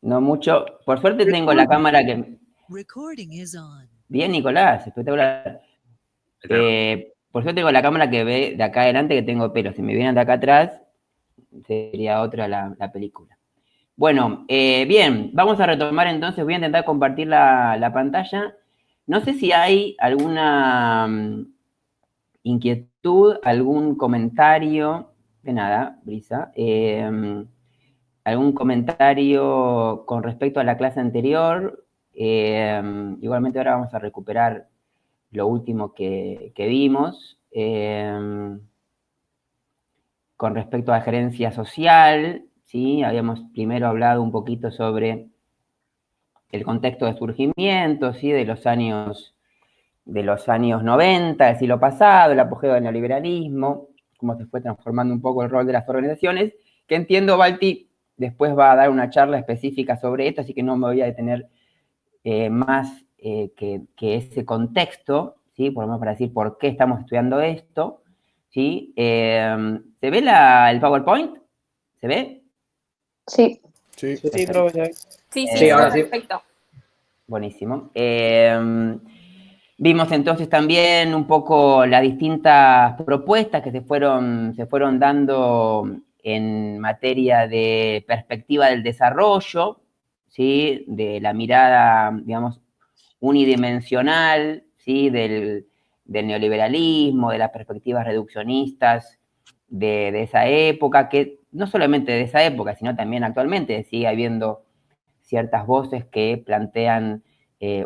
No mucho. Por suerte tengo la cámara que... Bien, Nicolás, espectacular. Por suerte tengo la cámara que ve de acá adelante que tengo pelo. Si me vienen de acá atrás, sería otra la película. Bueno, bien, vamos a retomar entonces. Voy a intentar compartir la pantalla. No sé si hay alguna inquietud, algún comentario. De nada, Brisa. Algún comentario con respecto a la clase anterior. Igualmente ahora vamos a recuperar lo último que vimos. Con respecto a la gerencia social, ¿sí? Habíamos primero hablado un poquito sobre el contexto de surgimiento, ¿sí? de los años 90, del siglo pasado, el apogeo del neoliberalismo, cómo se fue transformando un poco el rol de las organizaciones, que entiendo, Balti, después va a dar una charla específica sobre esto, así que no me voy a detener más que ese contexto, ¿sí? Por lo menos para decir por qué estamos estudiando esto, ¿sí? ¿Se ve el PowerPoint? ¿Se ve? Sí. Sí, Sí, profesor. Sí, ahora sí. Perfecto. Buenísimo. Vimos entonces también un poco las distintas propuestas que se fueron dando en materia de perspectiva del desarrollo, ¿sí? De la mirada, digamos, unidimensional, ¿sí? Del neoliberalismo, de las perspectivas reduccionistas de esa época, que no solamente de esa época, sino también actualmente sigue habiendo ciertas voces que plantean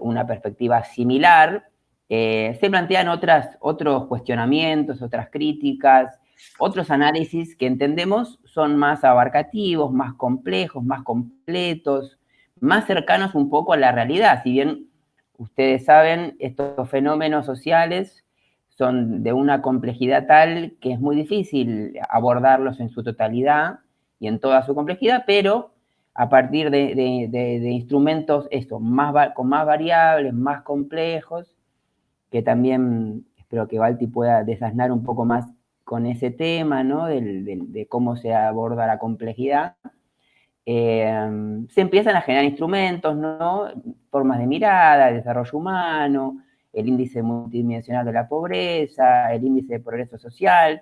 una perspectiva similar. Se plantean otros cuestionamientos, otras críticas, otros análisis que entendemos son más abarcativos, más complejos, más completos, más cercanos un poco a la realidad. Si bien ustedes saben, estos fenómenos sociales son de una complejidad tal que es muy difícil abordarlos en su totalidad y en toda su complejidad, pero a partir de instrumentos con más variables, más complejos, que también espero que Balti pueda desasnar un poco más con ese tema, ¿no? De cómo se aborda la complejidad. Se empiezan a generar instrumentos, ¿no? Formas de mirada, el desarrollo humano, el índice multidimensional de la pobreza, el índice de progreso social.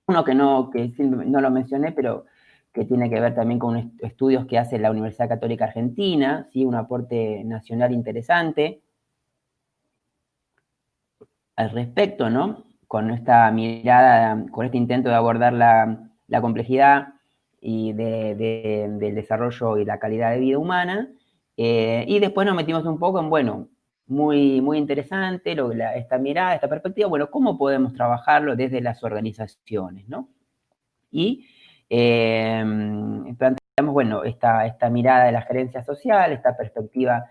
Uno que no lo mencioné, pero que tiene que ver también con estudios que hace la Universidad Católica Argentina, ¿sí? Un aporte nacional interesante al respecto, ¿no? Con esta mirada, con este intento de abordar la complejidad y del desarrollo y la calidad de vida humana. Y después nos metimos un poco en, bueno, muy, muy interesante esta mirada, esta perspectiva, bueno, ¿cómo podemos trabajarlo desde las organizaciones, ¿no? Y planteamos, bueno, esta mirada de la gerencia social, esta perspectiva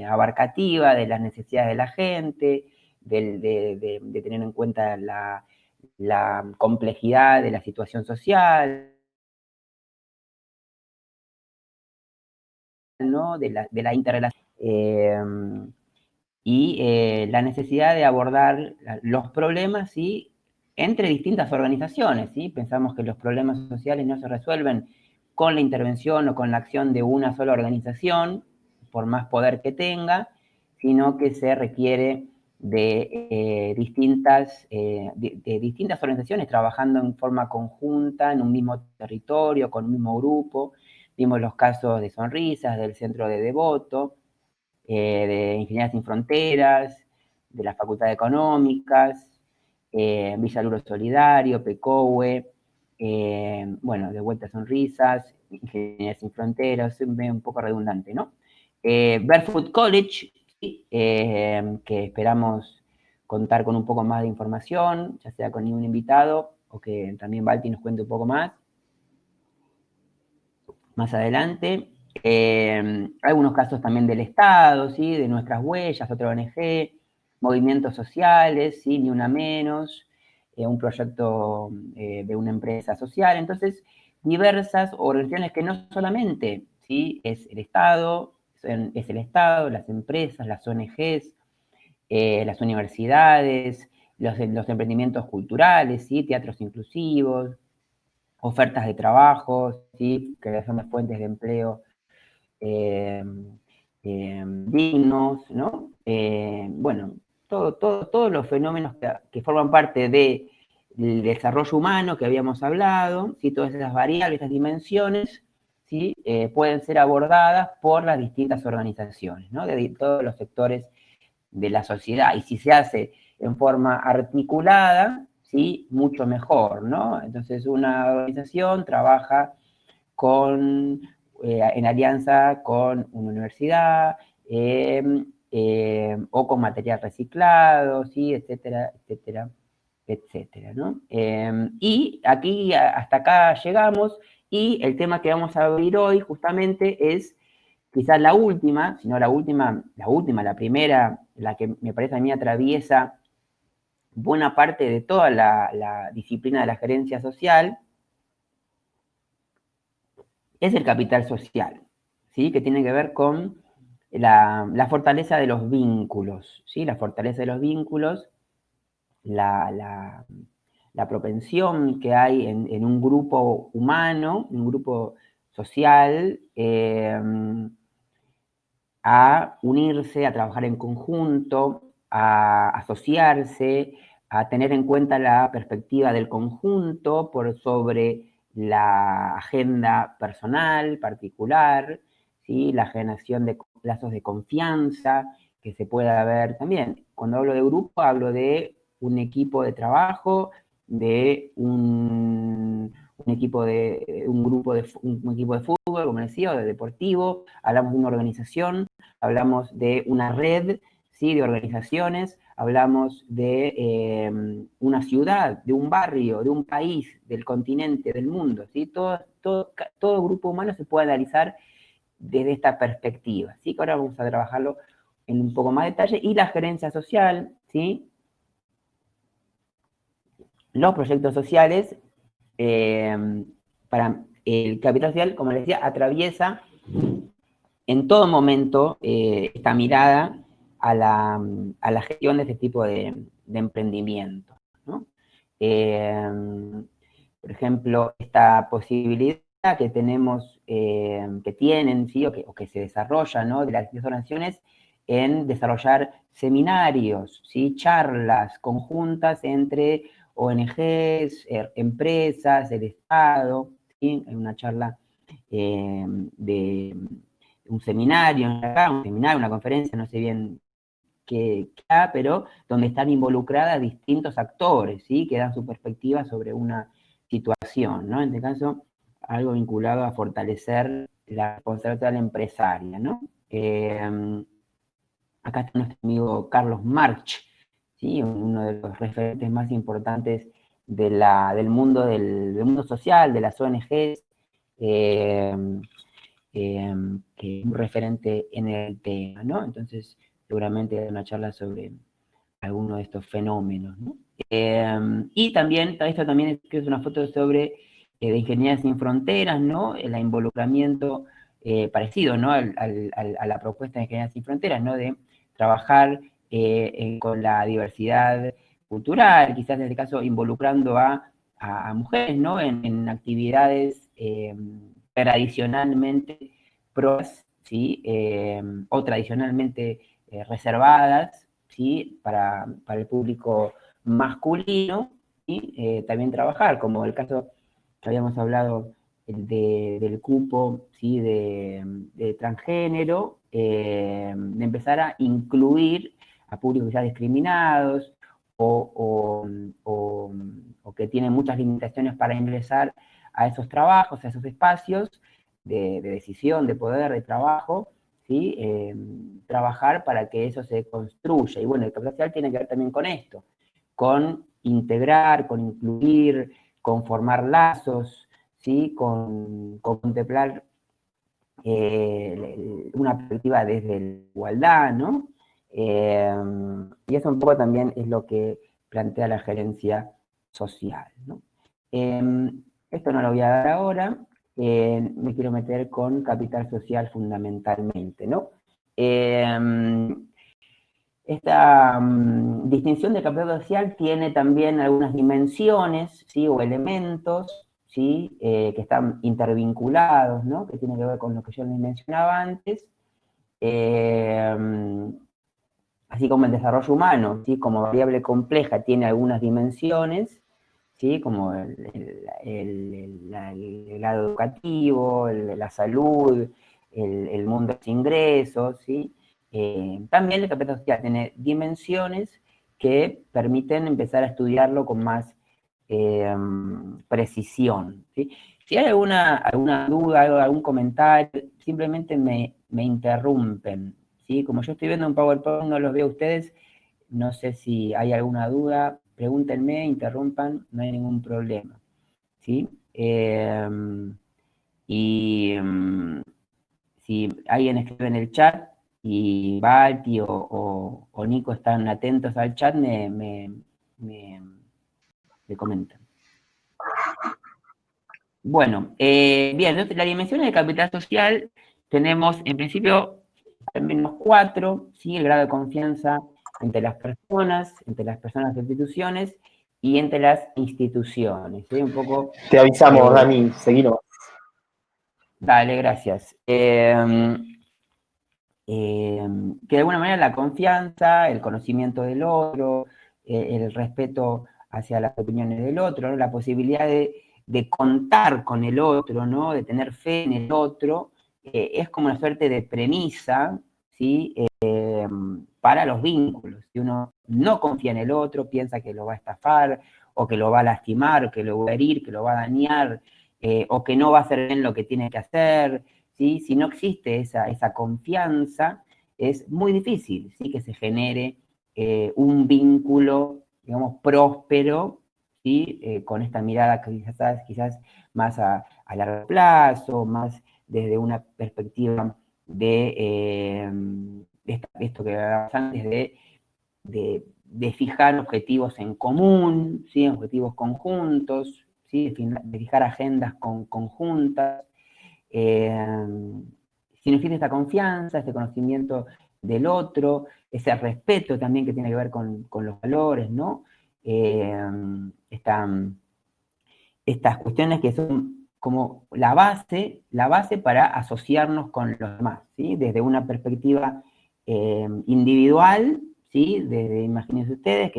abarcativa de las necesidades de la gente, de tener en cuenta la complejidad de la situación social, ¿no? de la interrelación. Y la necesidad de abordar los problemas, ¿sí? Entre distintas organizaciones, ¿sí? Pensamos que los problemas sociales no se resuelven con la intervención o con la acción de una sola organización, por más poder que tenga, sino que se requiere de distintas organizaciones trabajando en forma conjunta, en un mismo territorio, con un mismo grupo. Vimos los casos de Sonrisas, del Centro de Devoto, de Ingeniería Sin Fronteras, de la Facultad de Económicas, Villa Luro Solidario, PECOWE, bueno, de vuelta Sonrisas, Ingeniería Sin Fronteras, un poco redundante, ¿no? Barefoot College, que esperamos contar con un poco más de información, ya sea con ningún invitado o que también Balti nos cuente un poco más adelante. Algunos casos también del Estado, ¿sí? De Nuestras Huellas, otra ONG, movimientos sociales, ¿sí? Ni Una Menos, un proyecto de una empresa social. Entonces, diversas organizaciones que no solamente, ¿sí? Es el Estado, las empresas, las ONGs, las universidades, los emprendimientos culturales, ¿sí? Teatros inclusivos, ofertas de trabajo, ¿sí? Creación de fuentes de empleo dignos, ¿no? Bueno, todos los fenómenos que forman parte del desarrollo humano que habíamos hablado, ¿sí? Todas esas variables, esas dimensiones, ¿sí? Pueden ser abordadas por las distintas organizaciones, ¿no? De todos los sectores de la sociedad. Y si se hace en forma articulada, ¿sí? Mucho mejor, ¿no? Entonces una organización trabaja en alianza con una universidad o con material reciclado, ¿sí? Etcétera, etcétera, etcétera, ¿no? Y aquí, hasta acá llegamos, y el tema que vamos a abrir hoy justamente es quizás la última, si no la primera, la que me parece a mí atraviesa buena parte de toda la disciplina de la gerencia social, es el capital social, ¿sí? Que tiene que ver con la fortaleza de los vínculos, ¿sí? La fortaleza de los vínculos, la propensión que hay en un grupo humano, en un grupo social, a unirse, a trabajar en conjunto, a asociarse, a tener en cuenta la perspectiva del conjunto por sobre la agenda personal, particular, ¿sí? La generación de lazos de confianza que se pueda ver también. Cuando hablo de grupo, hablo de un equipo de trabajo, de un equipo de un equipo de fútbol, como decía, o de deportivo, hablamos de una organización, hablamos de una red, ¿sí? De organizaciones, hablamos de una ciudad, de un barrio, de un país, del continente, del mundo, ¿sí? Todo grupo humano se puede analizar desde esta perspectiva, ¿sí? Que ahora vamos a trabajarlo en un poco más detalle. Y la gerencia social, ¿sí? Los proyectos sociales, para el capital social, como les decía, atraviesa en todo momento esta mirada a la gestión de este tipo de emprendimiento, ¿no? Por ejemplo, esta posibilidad que tenemos, que tienen, ¿sí? o que se desarrolla, ¿no? De las organizaciones en desarrollar seminarios, ¿sí? Charlas conjuntas entre ONGs, empresas, el Estado, ¿sí? Hay una charla de un seminario, una conferencia, no sé bien qué, pero donde están involucradas distintos actores, ¿sí? Que dan su perspectiva sobre una situación, ¿no? En este caso, algo vinculado a fortalecer la responsabilidad empresaria, ¿no? Acá está nuestro amigo Carlos March, ¿sí? Uno de los referentes más importantes del mundo social, de las ONGs, que es un referente en el tema, ¿no? Entonces, seguramente hay una charla sobre alguno de estos fenómenos, ¿no? Y también, esto también es una foto sobre de Ingeniería Sin Fronteras, ¿no? El involucramiento parecido, ¿no? A la propuesta de Ingeniería Sin Fronteras, ¿no? De trabajar con la diversidad cultural, quizás en este caso involucrando a mujeres, ¿no? En actividades tradicionalmente pros, ¿sí? O tradicionalmente reservadas, ¿sí? Para el público masculino, y también trabajar, como el caso que habíamos hablado del cupo, ¿sí? De transgénero, de empezar a incluir a públicos ya discriminados o que tienen muchas limitaciones para ingresar a esos trabajos, a esos espacios de decisión, de poder, de trabajo, ¿sí? Trabajar para que eso se construya. Y bueno, el capital social tiene que ver también con esto, con integrar, con incluir, con formar lazos, ¿sí? Con contemplar una perspectiva desde la igualdad, ¿no? Y eso un poco también es lo que plantea la gerencia social, ¿no? Esto no lo voy a dar ahora, me quiero meter con capital social fundamentalmente, ¿no? Esta distinción de capital social tiene también algunas dimensiones, ¿sí? O elementos ¿sí? Que están intervinculados, ¿no? Que tiene que ver con lo que yo les mencionaba antes, así como el desarrollo humano, ¿sí? Como variable compleja tiene algunas dimensiones, ¿sí? Como el lado educativo, la salud, el mundo de los ingresos, ¿sí? También el capital social tiene dimensiones que permiten empezar a estudiarlo con más precisión, ¿sí? Si hay alguna duda, algún comentario, simplemente me interrumpen, ¿sí? Como yo estoy viendo un PowerPoint, no los veo a ustedes, no sé si hay alguna duda, pregúntenme, interrumpan, no hay ningún problema, ¿sí? Si alguien escribe en el chat y Balti o Nico están atentos al chat, me comentan. Bueno, bien, entonces las dimensiones de capital social tenemos en principio al menos 4, ¿sí? El grado de confianza entre las personas e instituciones y entre las instituciones, ¿sí? Un poco... Te avisamos, Dani, seguimos. Dale, gracias. Que de alguna manera la confianza, el conocimiento del otro, el respeto hacia las opiniones del otro, ¿no? La posibilidad de contar con el otro, ¿no? De tener fe en el otro, es como una suerte de premisa, ¿sí? Para los vínculos. Si uno no confía en el otro, piensa que lo va a estafar, o que lo va a lastimar, o que lo va a herir, que lo va a dañar, o que no va a hacer bien lo que tiene que hacer, ¿sí? Si no existe esa confianza, es muy difícil, ¿sí? Que se genere un vínculo, digamos, próspero, ¿sí? Con esta mirada que quizás más a largo plazo, más desde una perspectiva de esto que hablábamos antes, de fijar objetivos en común, ¿sí? Objetivos conjuntos, ¿sí? De fijar agendas conjuntas. Si no existe esta confianza, este conocimiento del otro, ese respeto también que tiene que ver con los valores, ¿no? Estas cuestiones que son como la base para asociarnos con los demás, ¿sí? Desde una perspectiva individual, ¿sí? Imagínense ustedes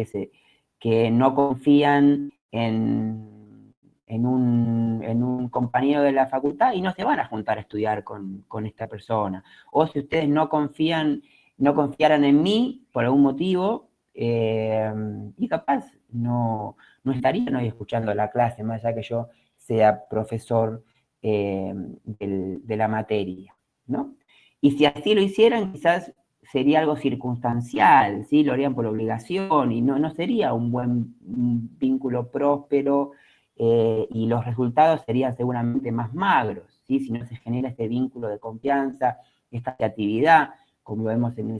que no confían en un compañero de la facultad y no se van a juntar a estudiar con esta persona. O si ustedes no confiaran en mí por algún motivo, y capaz no estarían hoy escuchando la clase, más allá que yo sea profesor de la materia, ¿no? Y si así lo hicieran, quizás sería algo circunstancial, ¿sí? Lo harían por obligación y no sería un buen vínculo próspero, y los resultados serían seguramente más magros, ¿sí? Si no se genera este vínculo de confianza, esta creatividad, como lo vemos en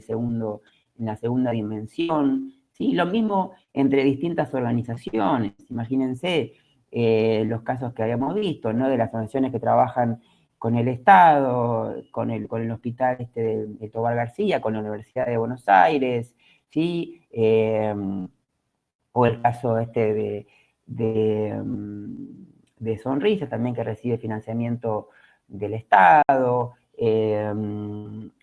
la segunda dimensión, ¿sí? Lo mismo entre distintas organizaciones. Imagínense los casos que habíamos visto, ¿no? De las organizaciones que trabajan con el Estado, con el hospital de Tobar García, con la Universidad de Buenos Aires, ¿sí? O el caso de Sonrisa, también que recibe financiamiento del Estado,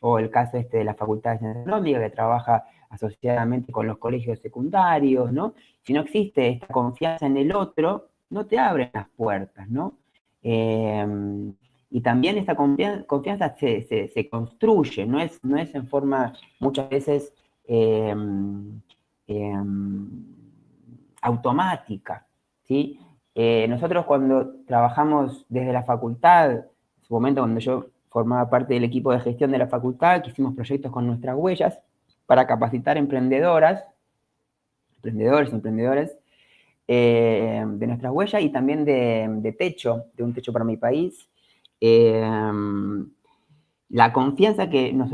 o el caso de la Facultad de Ciencias Económicas, que trabaja asociadamente con los colegios secundarios, ¿no? Si no existe esta confianza en el otro, no te abren las puertas, ¿no? Y también esta confianza se construye, no es en forma muchas veces automática, ¿sí? Nosotros cuando trabajamos desde la facultad, en su momento cuando yo formaba parte del equipo de gestión de la facultad, que hicimos proyectos con nuestras huellas para capacitar emprendedores y emprendedoras de nuestras huellas y también de un techo para mi país. La confianza que nos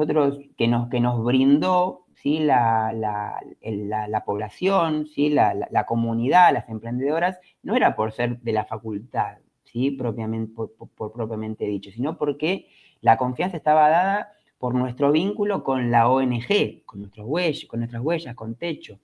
brindó, ¿sí? la población, ¿sí? La comunidad, las emprendedoras, no era por ser de la facultad, ¿sí? Propiamente dicho, sino porque la confianza estaba dada por nuestro vínculo con la ONG, con nuestras huellas, con Techo,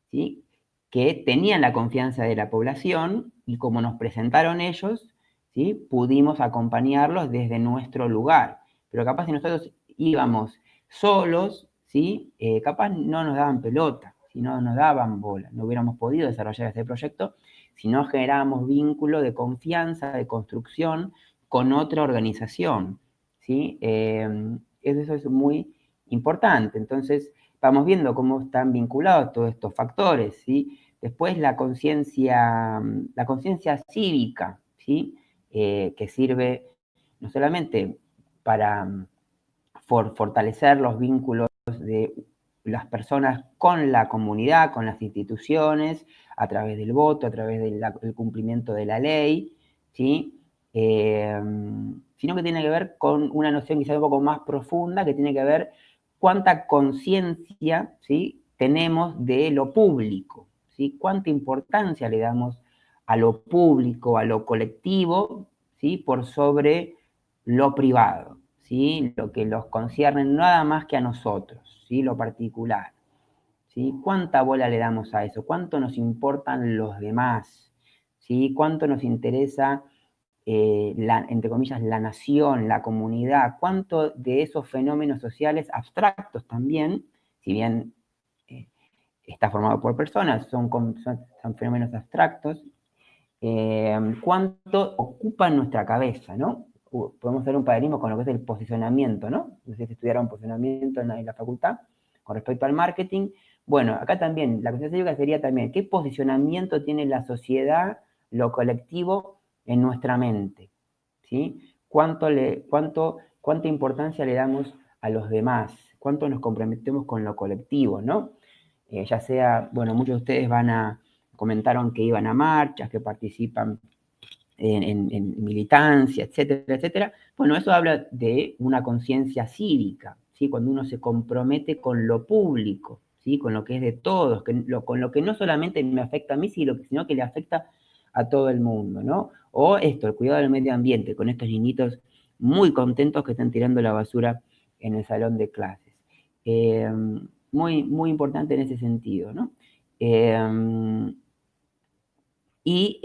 ¿sí? Que tenían la confianza de la población y como nos presentaron ellos, ¿sí? Pudimos acompañarlos desde nuestro lugar, pero capaz si nosotros íbamos solos, ¿sí? Capaz no nos daban pelota, si no nos daban bola, no hubiéramos podido desarrollar este proyecto si no generábamos vínculo de confianza, de construcción con otra organización, ¿sí? Eso es muy importante. Entonces, vamos viendo cómo están vinculados todos estos factores, ¿sí? Después la conciencia cívica, ¿sí? Que sirve no solamente para fortalecer los vínculos de las personas con la comunidad, con las instituciones, a través del voto, a través del cumplimiento de la ley, ¿sí? Sino que tiene que ver con una noción quizá un poco más profunda, que tiene que ver cuánta conciencia, ¿sí? tenemos de lo público, ¿sí? Cuánta importancia le damos a lo público, a lo colectivo, ¿sí? Por sobre lo privado, ¿sí? Lo que los concierne nada más que a nosotros, ¿sí? Lo particular, ¿sí? ¿Cuánta bola le damos a eso? ¿Cuánto nos importan los demás? ¿Sí? ¿Cuánto nos interesa, entre comillas, la nación, la comunidad? ¿Cuánto de esos fenómenos sociales abstractos también, si bien está formado por personas, son fenómenos abstractos, cuánto ocupa nuestra cabeza, ¿no? Podemos hacer un paralelismo con lo que es el posicionamiento, ¿no? No sé si estudiaron posicionamiento en la facultad con respecto al marketing. Bueno, acá también, la cuestión cívica sería también, ¿qué posicionamiento tiene la sociedad, lo colectivo, en nuestra mente? ¿Sí? ¿Cuánta importancia le damos a los demás? ¿Cuánto nos comprometemos con lo colectivo, ¿no? Ya sea, bueno, muchos de ustedes comentaron que iban a marchas, que participan en militancia, etcétera, etcétera. Bueno, eso habla de una conciencia cívica, ¿sí? Cuando uno se compromete con lo público, ¿sí? Con lo que es de todos, con lo que no solamente me afecta a mí, sino que le afecta a todo el mundo, ¿no? O esto, el cuidado del medio ambiente, con estos niñitos muy contentos que están tirando la basura en el salón de clases. Muy, muy importante en ese sentido, ¿no? Y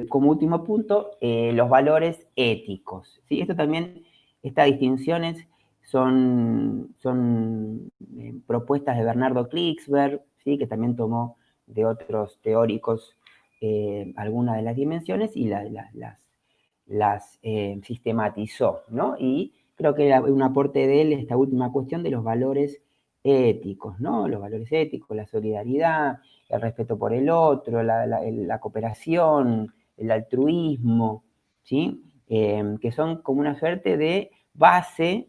como último punto, los valores éticos, ¿sí? Esto también, estas distinciones son propuestas de Bernardo Klicksberg, ¿sí? Que también tomó de otros teóricos algunas de las dimensiones y las sistematizó, ¿no? Y creo que era un aporte de él esta última cuestión de los valores éticos, ¿no? Los valores éticos, la solidaridad, el respeto por el otro, la cooperación, el altruismo, ¿sí? Que son como una suerte de base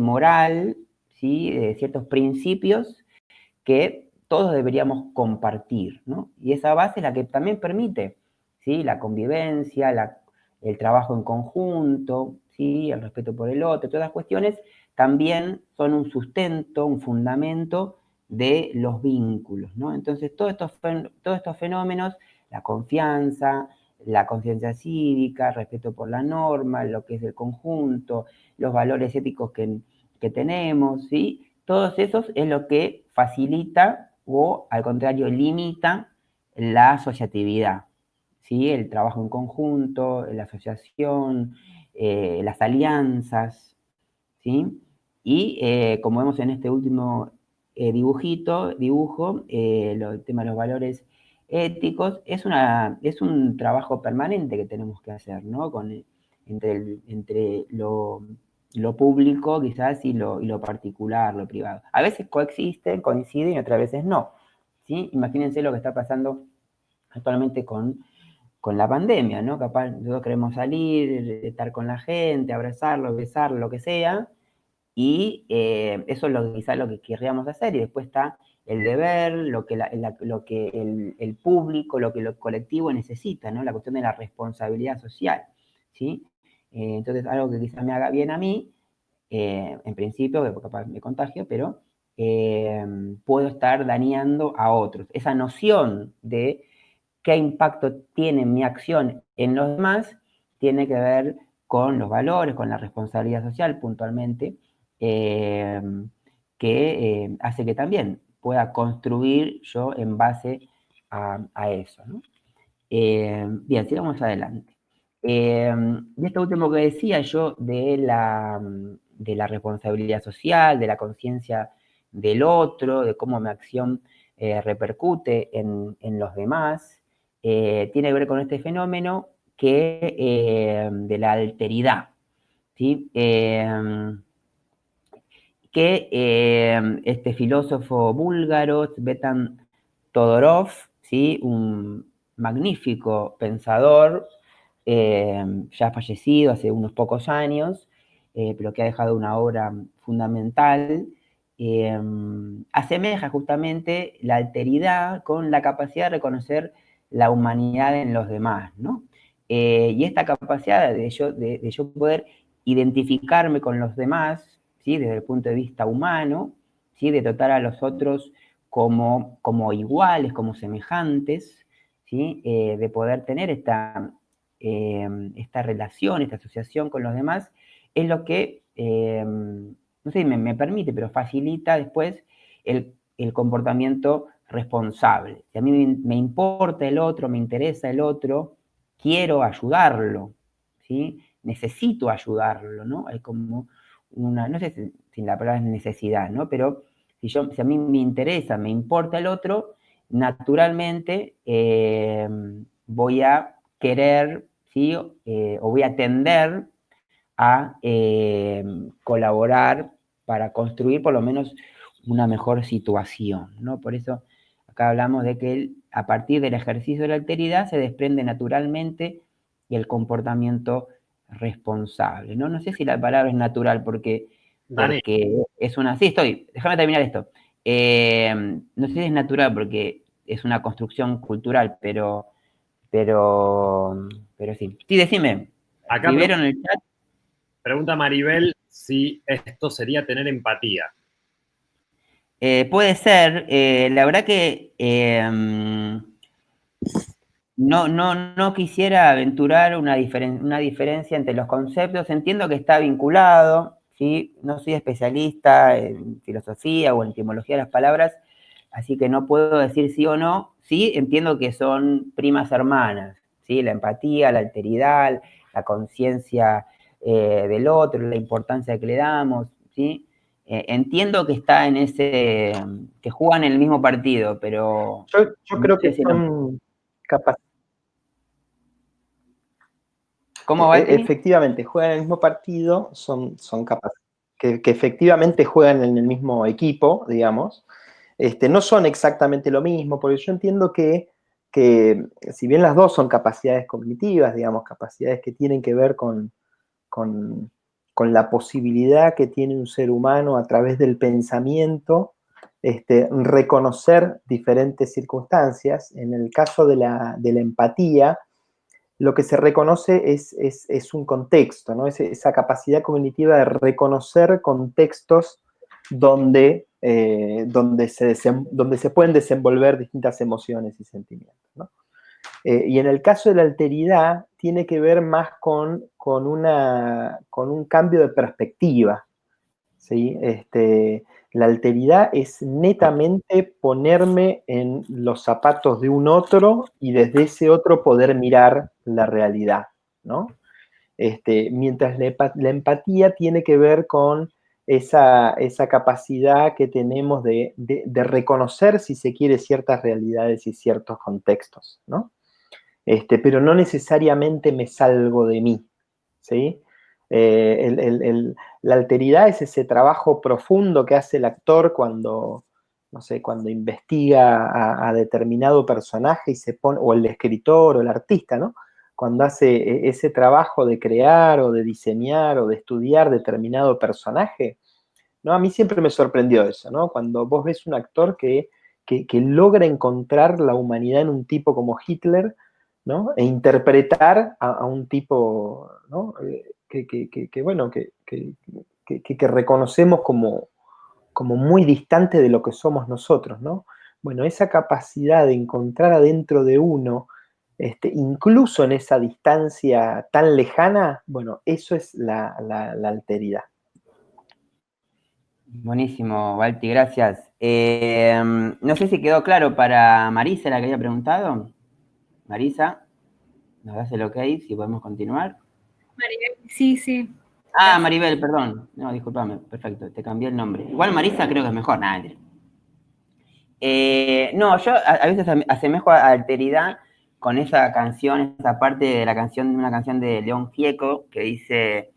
moral, ¿sí? De ciertos principios que todos deberíamos compartir, ¿no? Y esa base es la que también permite, ¿sí? La convivencia, el trabajo en conjunto, ¿sí? El respeto por el otro, todas las cuestiones también son un sustento, un fundamento de los vínculos, ¿no? Entonces, todos estos fenómenos, la confianza, la conciencia cívica, el respeto por la norma, lo que es el conjunto, los valores éticos que tenemos, ¿sí? Todos esos es lo que facilita o, al contrario, limita la asociatividad, ¿sí? El trabajo en conjunto, la asociación, las alianzas, ¿sí? Y como vemos en este último dibujo, el tema de los valores éticos es un trabajo permanente que tenemos que hacer, ¿no? Entre lo público quizás y lo particular, lo privado. A veces coexisten, coinciden y otras veces no, ¿sí? Imagínense lo que está pasando actualmente con la pandemia, ¿no? Capaz nosotros queremos salir, estar con la gente, abrazarlo, besarlo, lo que sea, y eso es quizás lo que querríamos hacer, y después está el deber, lo que el público, lo que lo colectivo necesita, ¿no? La cuestión de la responsabilidad social, ¿sí? Entonces, algo que quizás me haga bien a mí, en principio, porque capaz me contagio, pero puedo estar dañando a otros. Esa noción de qué impacto tiene mi acción en los demás tiene que ver con los valores, con la responsabilidad social puntualmente, que hace que también pueda construir yo en base a eso, ¿no? Bien, sigamos adelante. Y esto último que decía yo de la responsabilidad social, de la conciencia del otro, de cómo mi acción repercute en los demás, tiene que ver con este fenómeno de la alteridad, ¿sí? Este filósofo búlgaro, Tsvetan Todorov, ¿sí? Un magnífico pensador, ya fallecido hace unos pocos años, pero que ha dejado una obra fundamental, asemeja justamente la alteridad con la capacidad de reconocer la humanidad en los demás, ¿no? Y esta capacidad de yo poder identificarme con los demás, ¿sí? Desde el punto de vista humano, ¿sí? De tratar a los otros como iguales, como semejantes, ¿sí? De poder tener esta relación, esta asociación con los demás, es lo que, no sé si me permite, pero facilita después el comportamiento responsable. Si a mí me importa el otro, me interesa el otro, quiero ayudarlo, ¿sí? Necesito ayudarlo, ¿no? Hay como una, no sé si la palabra es necesidad, ¿no? Pero si a mí me interesa, me importa el otro, naturalmente voy a querer, ¿sí? O voy a tender a colaborar para construir por lo menos una mejor situación, ¿no? Por eso acá hablamos de que a partir del ejercicio de la alteridad se desprende naturalmente el comportamiento responsable, ¿no? No sé si la palabra es natural porque es una... Sí, déjame terminar esto. No sé si es natural porque es una construcción cultural, pero sí. Sí, decime. Acá ¿Vieron el chat? pregunta Maribel si esto sería tener empatía. Puede ser. La verdad que no quisiera aventurar una diferencia entre los conceptos. Entiendo que está vinculado, ¿sí? No soy especialista en filosofía o en etimología de las palabras, así que no puedo decir sí o no. Sí, entiendo que son primas hermanas, ¿sí? La empatía, la alteridad, la conciencia del otro, la importancia que le damos, ¿sí? Entiendo que está en que juegan en el mismo partido, pero... Yo creo que son capaces. ¿Cómo va? Efectivamente, juegan en el mismo partido, son capaces. Que efectivamente juegan en el mismo equipo, digamos. No son exactamente lo mismo, porque yo entiendo que si bien las dos son capacidades cognitivas, digamos, capacidades que tienen que ver con la posibilidad que tiene un ser humano a través del pensamiento, reconocer diferentes circunstancias. En el caso de la empatía, lo que se reconoce es un contexto, ¿no? Esa capacidad cognitiva de reconocer contextos donde se pueden desenvolver distintas emociones y sentimientos, ¿no? Y en el caso de la alteridad, tiene que ver más con un cambio de perspectiva, ¿sí? La alteridad es netamente ponerme en los zapatos de un otro y desde ese otro poder mirar la realidad, ¿no? Mientras la empatía tiene que ver con esa capacidad que tenemos de reconocer, si se quiere, ciertas realidades y ciertos contextos, ¿no? Pero no necesariamente me salgo de mí, ¿sí? La alteridad es ese trabajo profundo que hace el actor cuando, no sé, cuando investiga a determinado personaje y se pone, o el escritor o el artista, ¿no? Cuando hace ese trabajo de crear o de diseñar o de estudiar determinado personaje, ¿no? A mí siempre me sorprendió eso, ¿no? Cuando vos ves un actor que logra encontrar la humanidad en un tipo como Hitler, ¿no? E interpretar a un tipo, ¿no? Que reconocemos como muy distante de lo que somos nosotros, ¿no? Bueno, esa capacidad de encontrar adentro de uno, incluso en esa distancia tan lejana, bueno, eso es la alteridad. Buenísimo, Valti, gracias. No sé si quedó claro para Marisa la que había preguntado. Marisa. nos das el ok, si podemos continuar. Maribel, sí, sí. Ah, Maribel, perdón. No, discúlpame, perfecto, te cambié el nombre. Igual Marisa creo que es mejor, nada. No, yo a veces asemejo a Alteridad con esa canción, esa parte de la canción, una canción de León Gieco, que dice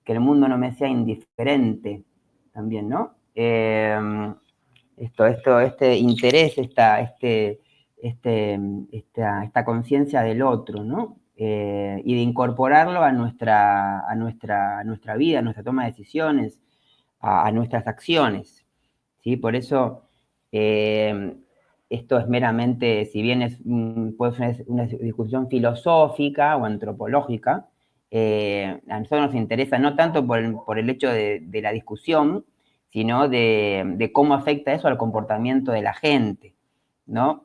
que el mundo no me sea indiferente, también, ¿no? Este interés, esta conciencia del otro, ¿no? Y de incorporarlo a nuestra vida, a nuestra toma de decisiones, a nuestras acciones, ¿sí? Por eso, esto es meramente, si bien puede ser una discusión filosófica o antropológica, a nosotros nos interesa no tanto por el hecho de la discusión, sino de cómo afecta eso al comportamiento de la gente, ¿no?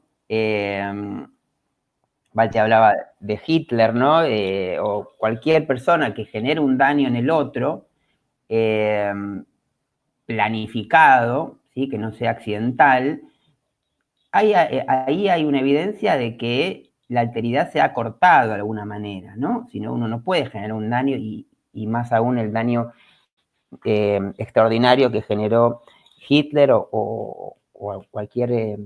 Walter hablaba de Hitler, ¿no? O cualquier persona que genere un daño en el otro, planificado, ¿sí? Que no sea accidental, ahí hay una evidencia de que la alteridad se ha cortado de alguna manera, ¿no? Si no, uno no puede generar un daño y más aún el daño extraordinario que generó Hitler o cualquier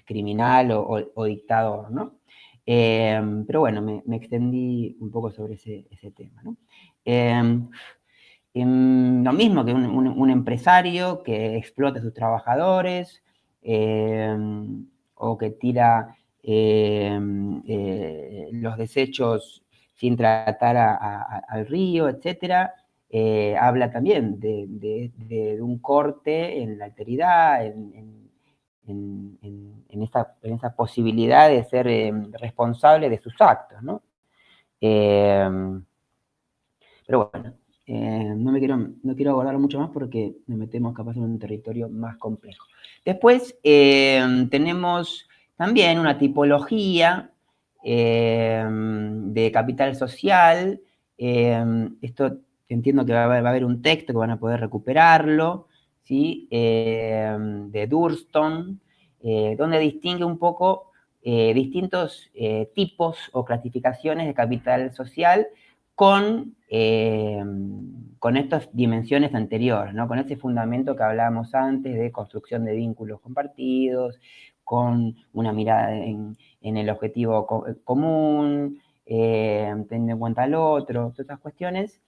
criminal o dictador, ¿no? Pero bueno, me extendí un poco sobre ese tema, ¿no? Lo mismo que un empresario que explota a sus trabajadores o que tira los desechos sin tratar al río, etcétera, habla también de un corte en la alteridad, en esa posibilidad de ser responsable de sus actos, ¿no? Pero bueno, no quiero abordar mucho más porque nos metemos capaz en un territorio más complejo. Después tenemos también una tipología de capital social. Esto entiendo que va a haber un texto que van a poder recuperarlo, ¿sí? De Thurston, donde distingue un poco distintos tipos o clasificaciones de capital social con estas dimensiones anteriores, ¿no? Con ese fundamento que hablábamos antes de construcción de vínculos compartidos, con una mirada en el objetivo común, teniendo en cuenta al otro, todas estas cuestiones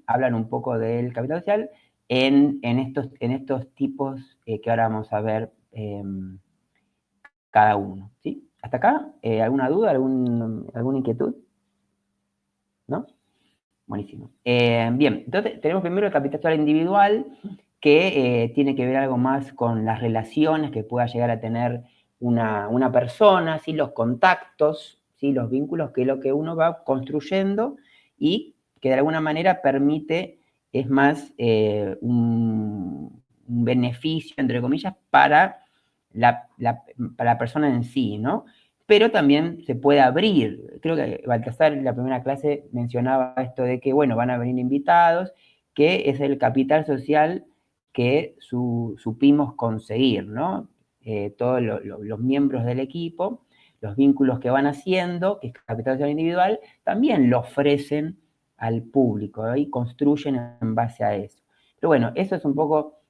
hablan un poco del capital social en estos tipos que ahora vamos a ver cada uno, ¿sí? ¿Hasta acá? ¿Alguna duda, alguna inquietud? ¿No? Buenísimo. Bien, entonces tenemos primero el capital social individual, que tiene que ver algo más con las relaciones que pueda llegar a tener una persona, ¿sí? Los contactos, ¿sí? Los vínculos, que es lo que uno va construyendo y que de alguna manera permite, es más, un beneficio, entre comillas, para la persona en sí, ¿no? Pero también se puede abrir. Creo que Baltasar en la primera clase mencionaba esto de que, bueno, van a venir invitados, que es el capital social que supimos conseguir, ¿no? Todos los miembros del equipo, los vínculos que van haciendo, que es capital social individual, también lo ofrecen al público, ¿no? Y construyen en base a eso. Pero bueno, eso es un poco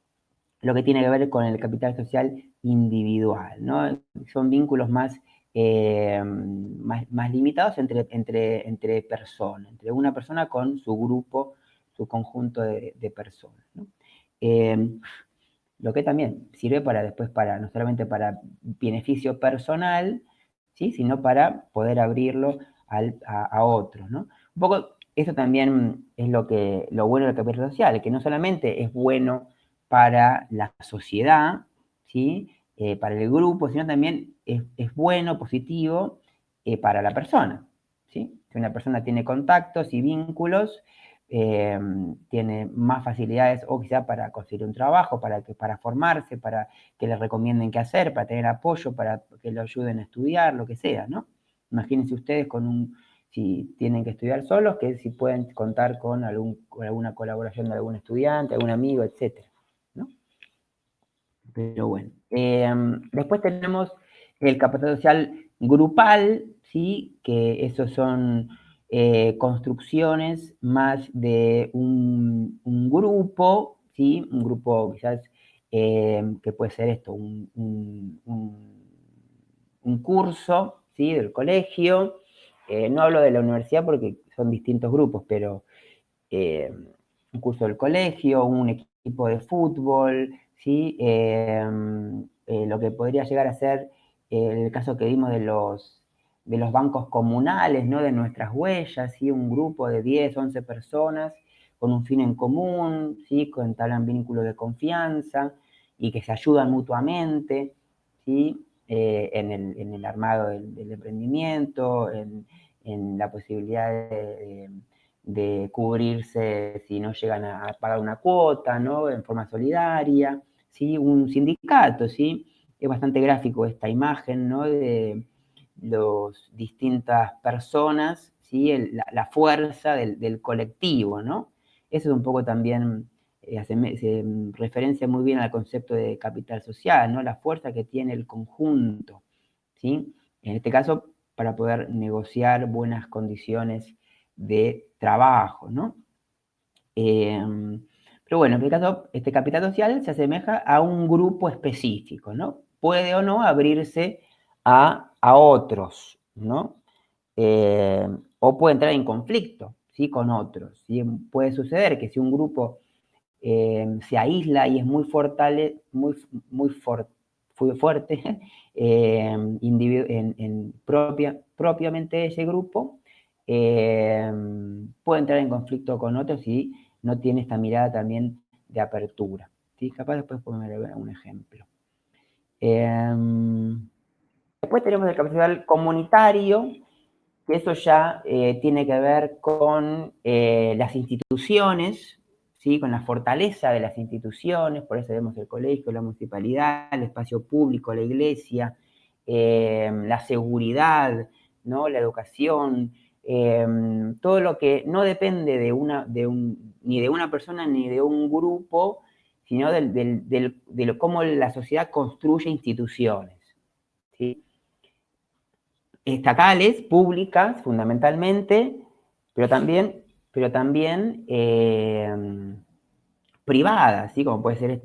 lo que tiene que ver con el capital social individual, ¿no? Son vínculos más limitados entre personas, entre una persona con su grupo, su conjunto de personas, ¿no? Lo que también sirve después no solamente para beneficio personal, ¿sí? Sino para poder abrirlo a otros, ¿no? Un poco eso también es lo bueno del capital social, que no solamente es bueno para la sociedad, ¿sí? Para el grupo, sino también es bueno, positivo para la persona, ¿sí? Si una persona tiene contactos y vínculos, tiene más facilidades o quizá para conseguir un trabajo, para formarse, para que le recomienden qué hacer, para tener apoyo, para que lo ayuden a estudiar, lo que sea, ¿no? Imagínense ustedes si tienen que estudiar solos, que si pueden contar con alguna colaboración de algún estudiante, algún amigo, etcétera, ¿no? Pero bueno. Después tenemos el capital social grupal, ¿sí? Que esos son construcciones más de un grupo, ¿sí? Un grupo quizás que puede ser esto, un curso, ¿sí? Del colegio. No hablo de la universidad porque son distintos grupos, pero un curso del colegio, un equipo de fútbol, ¿sí? Lo que podría llegar a ser el caso que vimos de los bancos comunales, ¿no? De nuestras huellas, ¿sí? Un grupo de 10, 11 personas con un fin en común, ¿sí? Que entablan vínculos de confianza y que se ayudan mutuamente, ¿sí? En el armado del emprendimiento, en la posibilidad de cubrirse si no llegan a pagar una cuota, ¿no? En forma solidaria, ¿sí? Un sindicato, ¿sí? Es bastante gráfico esta imagen, ¿no? De las distintas personas, ¿sí? La fuerza del colectivo, ¿no? Eso es un poco también, se referencia muy bien al concepto de capital social, ¿no? La fuerza que tiene el conjunto, ¿sí? En este caso, para poder negociar buenas condiciones de trabajo, ¿no? Pero bueno, en este caso, este capital social se asemeja a un grupo específico, ¿no? Puede o no abrirse a otros, ¿no? O puede entrar en conflicto, ¿sí? Con otros, ¿sí? Puede suceder que si un grupo se aísla y es muy fuerte propiamente ese grupo, puede entrar en conflicto con otros si no tiene esta mirada también de apertura, ¿sí? Capaz después poner un ejemplo. Después tenemos el capital comunitario, que eso ya tiene que ver con las instituciones, ¿sí? Con la fortaleza de las instituciones, por eso vemos el colegio, la municipalidad, el espacio público, la iglesia, la seguridad, ¿no? La educación, todo lo que no depende ni de una persona ni de un grupo, sino de cómo la sociedad construye instituciones, ¿sí? Estatales, públicas, fundamentalmente, pero también privadas, ¿sí? Como puede ser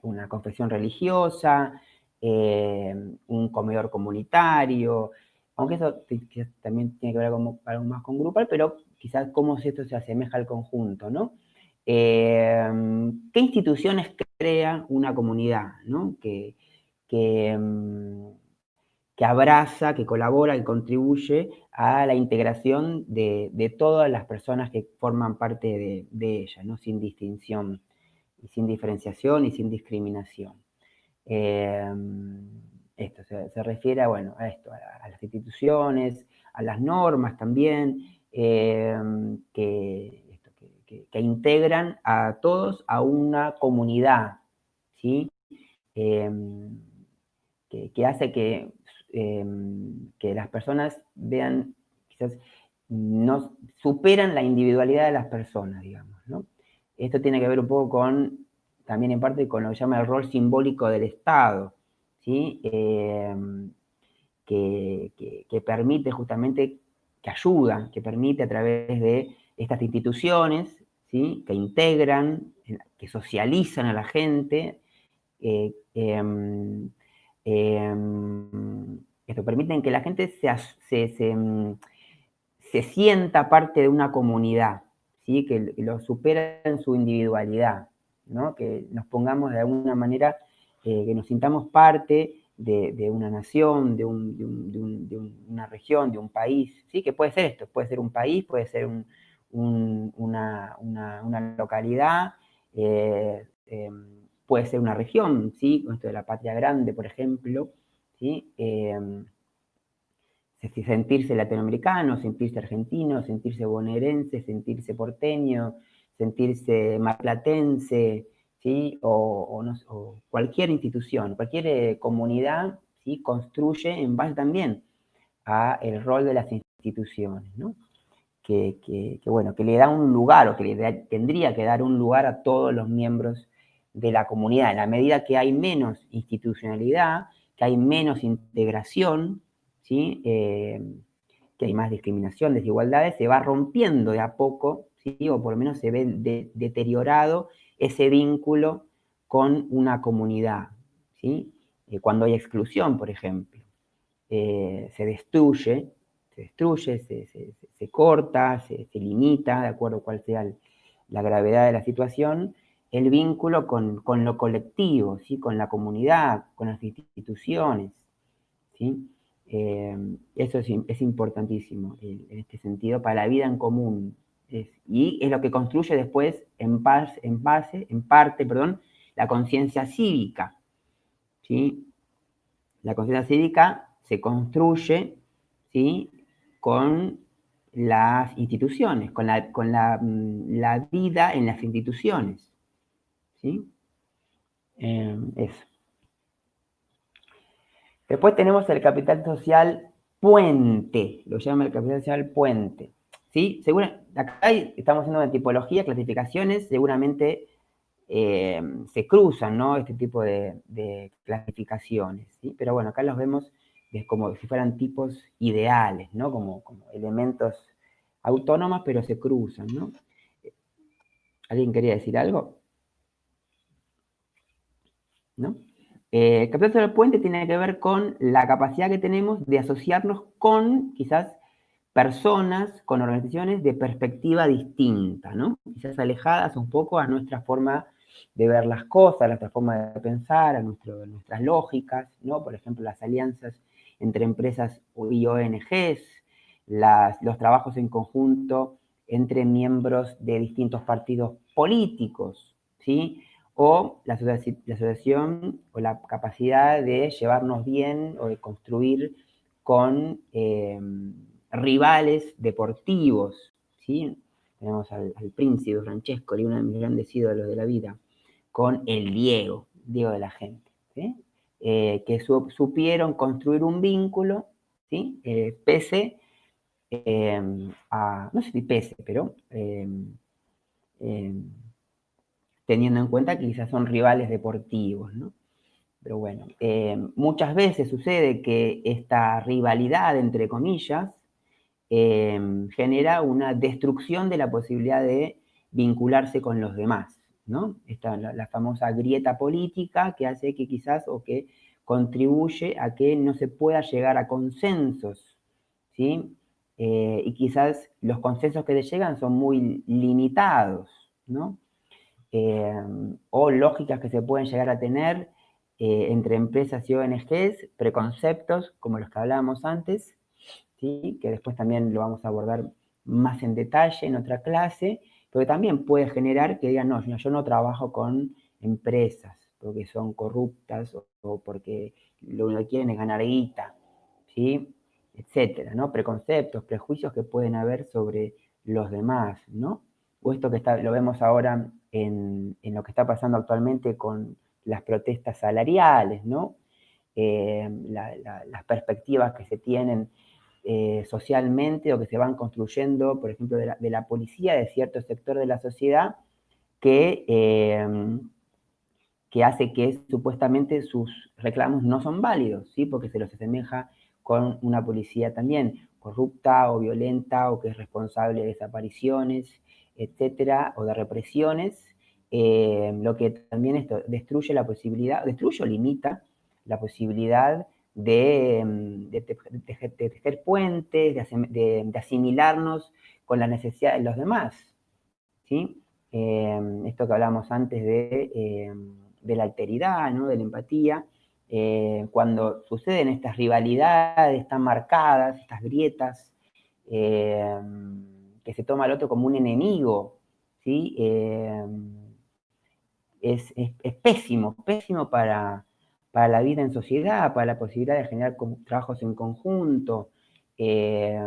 una confesión religiosa, un comedor comunitario, aunque eso también tiene que ver con algo más con grupal, pero quizás cómo esto se asemeja al conjunto, ¿no? ¿Qué instituciones crea una comunidad, ¿no? Que abraza, que colabora, que contribuye a la integración de todas las personas que forman parte de ella, ¿no? Sin distinción, y sin diferenciación y sin discriminación. Esto se refiere a, bueno, a esto, a las instituciones, a las normas también, que integran a todos a una comunidad, ¿sí? Que hace que las personas vean, quizás no superan la individualidad de las personas, digamos, ¿no? Esto tiene que ver un poco con, también en parte con lo que se llama el rol simbólico del Estado, ¿sí? Que permite justamente, que ayuda, que permite a través de estas instituciones, ¿sí? Que integran, que socializan a la gente, esto permiten que la gente se sienta parte de una comunidad, ¿sí? Que lo supera en su individualidad, ¿no? Que nos pongamos de alguna manera, que nos sintamos parte de una nación, de una región, de un país, ¿sí? Que puede ser esto, puede ser un país, puede ser una localidad, puede ser una región, ¿sí? Con esto de la patria grande, por ejemplo, ¿sí? Sentirse latinoamericano, sentirse argentino, sentirse bonaerense, sentirse porteño, sentirse marplatense, ¿sí? O cualquier institución, cualquier comunidad, ¿sí? Construye en base también a el rol de las instituciones, ¿no? Bueno, que le da un lugar, o que tendría que dar un lugar a todos los miembros de la comunidad. En la medida que hay menos institucionalidad, que hay menos integración, ¿sí? Que hay más discriminación, desigualdades, se va rompiendo de a poco, ¿sí? O por lo menos se ve deteriorado ese vínculo con una comunidad, ¿sí? Cuando hay exclusión, por ejemplo, se destruye, se corta, se limita, de acuerdo a cuál sea la gravedad de la situación, el vínculo con lo colectivo, ¿sí? Con la comunidad, con las instituciones, ¿sí? Eso es importantísimo en este sentido para la vida en común. Y es lo que construye después en parte, la conciencia cívica, ¿sí? La conciencia cívica se construye, ¿sí? Con las instituciones, con la vida en las instituciones, ¿sí? Eso. Después tenemos el capital social puente, lo llama el capital social puente, ¿sí? Acá estamos haciendo una tipología, clasificaciones, seguramente se cruzan, ¿no? Este tipo de clasificaciones, ¿sí? Pero bueno, acá los vemos como si fueran tipos ideales, ¿no? Como elementos autónomos, pero se cruzan, ¿no? ¿Alguien quería decir algo? ¿No? El capital social puente tiene que ver con la capacidad que tenemos de asociarnos con, quizás, personas, con organizaciones de perspectiva distinta, ¿no? Quizás alejadas un poco a nuestra forma de ver las cosas, a nuestra forma de pensar, a nuestras lógicas, ¿no? Por ejemplo, las alianzas entre empresas y ONGs, los trabajos en conjunto entre miembros de distintos partidos políticos, ¿sí? O la asociación o la capacidad de llevarnos bien o de construir con rivales deportivos, ¿sí? Tenemos al Príncipe Francescoli, uno de mis grandes ídolos de la vida, con el Diego de la gente, ¿sí? Que supieron construir un vínculo, ¿sí? Pese no sé si pese, pero teniendo en cuenta que quizás son rivales deportivos, ¿no? Pero bueno, muchas veces sucede que esta rivalidad, entre comillas, genera una destrucción de la posibilidad de vincularse con los demás, ¿no? Esta la famosa grieta política que hace que quizás o que contribuye a que no se pueda llegar a consensos, ¿sí? Y quizás los consensos que le llegan son muy limitados, ¿no? O lógicas que se pueden llegar a tener entre empresas y ONGs, preconceptos como los que hablábamos antes, ¿sí? Que después también lo vamos a abordar más en detalle en otra clase, pero también puede generar que digan, no, yo no trabajo con empresas porque son corruptas o porque lo único que quieren es ganar guita, ¿sí? Etcétera, ¿no? Preconceptos, prejuicios que pueden haber sobre los demás, ¿no? O esto que lo vemos ahora en lo que está pasando actualmente con las protestas salariales, ¿no? Las perspectivas que se tienen socialmente o que se van construyendo, por ejemplo, de la policía, de cierto sector de la sociedad, que hace que supuestamente sus reclamos no son válidos, ¿sí? Porque se los asemeja con una policía también corrupta o violenta o que es responsable de desapariciones, etcétera, o de represiones, lo que también esto destruye la posibilidad, destruye o limita la posibilidad de tejer puentes, de asimilarnos con las necesidades de los demás, ¿sí? Esto que hablamos antes de la alteridad, ¿no? De la empatía, cuando suceden estas rivalidades tan marcadas, estas grietas, que se toma al otro como un enemigo, ¿sí? Es pésimo, pésimo para la vida en sociedad, para la posibilidad de generar trabajos en conjunto. Que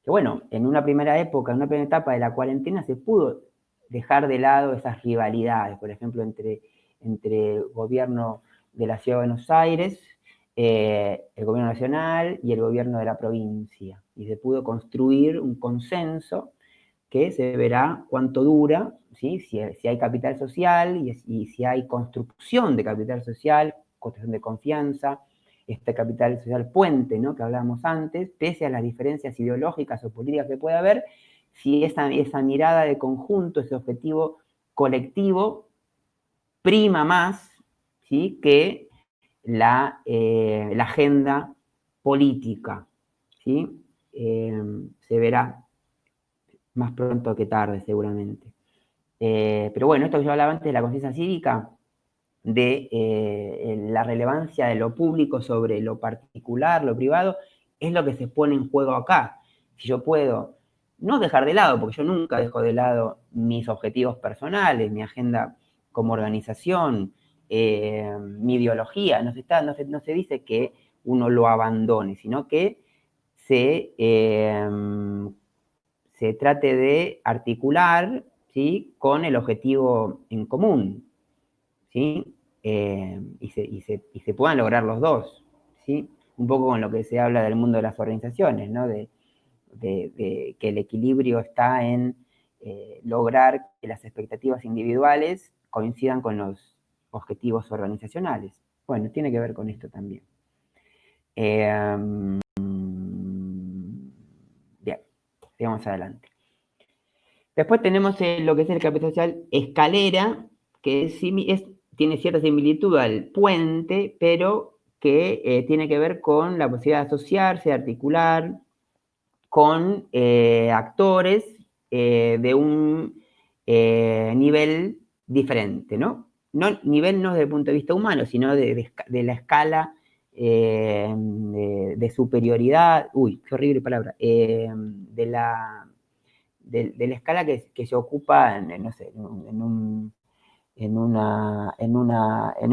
bueno, en una primera época, en una primera etapa de la cuarentena se pudo dejar de lado esas rivalidades, por ejemplo, entre el gobierno de la Ciudad de Buenos Aires, el gobierno nacional y el gobierno de la provincia. Y se pudo construir un consenso que se verá cuánto dura, ¿sí? Si hay capital social y si hay construcción de capital social, construcción de confianza, este capital social puente, ¿no?, que hablábamos antes, pese a las diferencias ideológicas o políticas que pueda haber, si esa mirada de conjunto, ese objetivo colectivo, prima más, ¿sí?, que la agenda política, ¿sí? Se verá más pronto que tarde, seguramente. Pero bueno, esto que yo hablaba antes de la conciencia cívica, de la relevancia de lo público sobre lo particular, lo privado, es lo que se pone en juego acá. Si yo puedo no dejar de lado, porque yo nunca dejo de lado mis objetivos personales, mi agenda como organización, mi ideología, no se dice que uno lo abandone, sino que se trate de articular, ¿sí?, con el objetivo en común, ¿sí? Y se puedan lograr los dos, ¿sí? Un poco con lo que se habla del mundo de las organizaciones, ¿no? De que el equilibrio está en lograr que las expectativas individuales coincidan con los objetivos organizacionales. Bueno, tiene que ver con esto también. Bien, sigamos adelante. Después tenemos lo que es el capital social escalera, que tiene cierta similitud al puente, pero que tiene que ver con la posibilidad de asociarse, de articular con actores de un nivel diferente, ¿no? Nivel no desde el punto de vista humano, sino de la escala de superioridad, qué horrible palabra, de la escala que se ocupa no sé, en un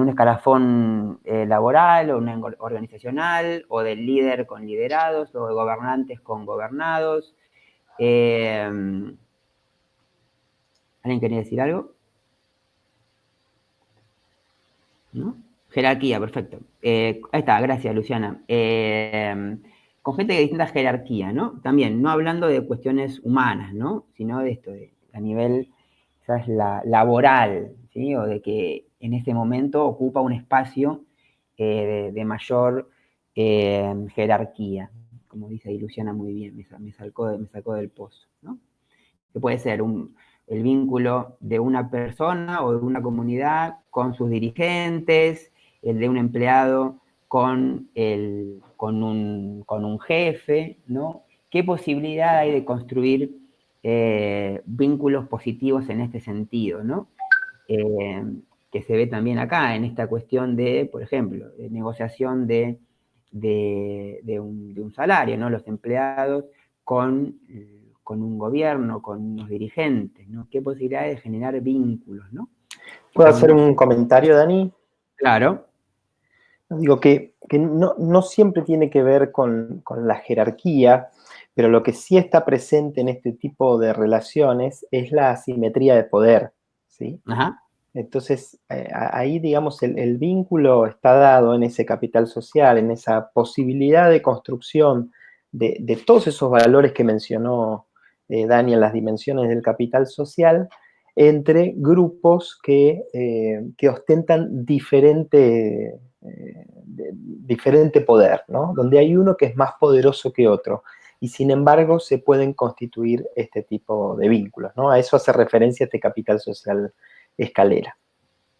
escalafón laboral o organizacional, o del líder con liderados, o de gobernantes con gobernados. ¿Alguien quería decir algo? ¿No? Jerarquía, perfecto. Ahí está, gracias, Luciana. Con gente de distintas jerarquías, ¿no? También, no hablando de cuestiones humanas, ¿no? Sino de esto, a nivel, ¿sabes?, laboral, ¿sí? O de que en este momento ocupa un espacio de mayor jerarquía, como dice ahí Luciana muy bien, me sacó del pozo, ¿no? Que puede ser el vínculo de una persona o de una comunidad con sus dirigentes, el de un empleado con un jefe, ¿no? ¿Qué posibilidad hay de construir vínculos positivos en este sentido, ¿no? Que se ve también acá, en esta cuestión de, por ejemplo, de negociación de un salario, ¿no? Los empleados con un gobierno, con unos dirigentes, ¿no? ¿Qué posibilidad de generar vínculos, ¿no? ¿Puedo hacer un comentario, Dani? Claro. Digo que no siempre tiene que ver con la jerarquía, pero lo que sí está presente en este tipo de relaciones es la asimetría de poder, ¿sí? Ajá. Entonces, ahí, digamos, el vínculo está dado en ese capital social, en esa posibilidad de construcción de todos esos valores que mencionó Dani en las dimensiones del capital social, entre grupos que ostentan diferente poder, ¿no? Donde hay uno que es más poderoso que otro, y sin embargo se pueden constituir este tipo de vínculos, ¿no? A eso hace referencia este capital social escalera.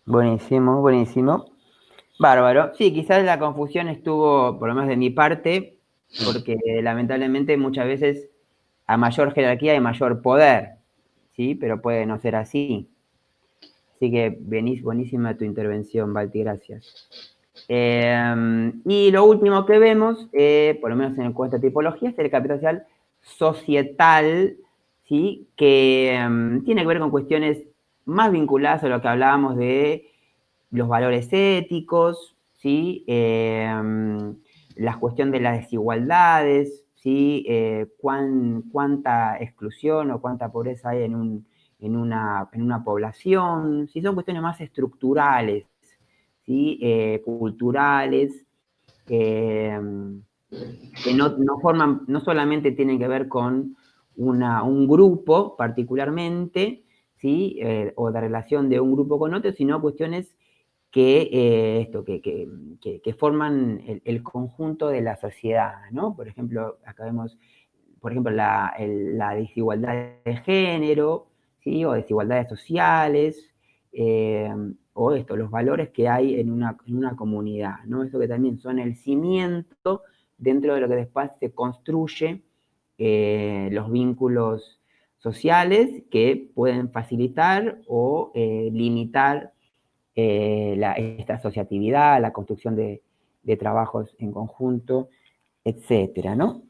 Buenísimo, buenísimo. Bárbaro. Sí, quizás la confusión estuvo, por lo menos de mi parte, porque lamentablemente muchas veces a mayor jerarquía hay mayor poder, ¿sí? Pero puede no ser así. Así que buenísima tu intervención, Balti, gracias. Y lo último que vemos, por lo menos en esta tipología, es el capital social societal, ¿sí? Que tiene que ver con cuestiones más vinculadas a lo que hablábamos de los valores éticos, ¿sí? La cuestión de las desigualdades, ¿sí? Cuánta exclusión o cuánta pobreza hay en una población, ¿sí? Son cuestiones más estructurales, ¿sí? Culturales, que no solamente tienen que ver con un grupo particularmente, ¿sí? O de relación de un grupo con otro, sino cuestiones que forman el conjunto de la sociedad, ¿no? Por ejemplo, acá vemos, por ejemplo, la desigualdad de género, ¿sí? O desigualdades sociales, o los valores que hay en una comunidad, ¿no? Esto que también son el cimiento dentro de lo que después se construye los vínculos sociales que pueden facilitar o limitar esta asociatividad, la construcción de trabajos en conjunto, etcétera, ¿no?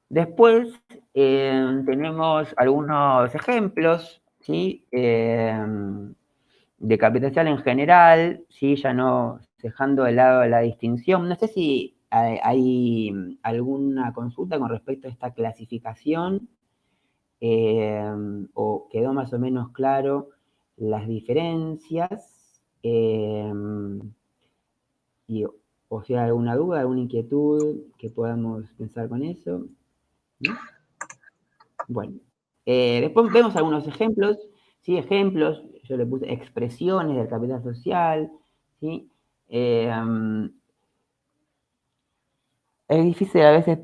Después tenemos algunos ejemplos, ¿sí? De capital social en general, ¿sí? Ya no dejando de lado la distinción. No sé si hay alguna consulta con respecto a esta clasificación o quedó más o menos claro las diferencias o sea, alguna duda, alguna inquietud que podamos pensar con eso. ¿No? Bueno, después vemos algunos ejemplos, ¿sí? Ejemplos, yo le puse expresiones del capital social, ¿sí? Es difícil a veces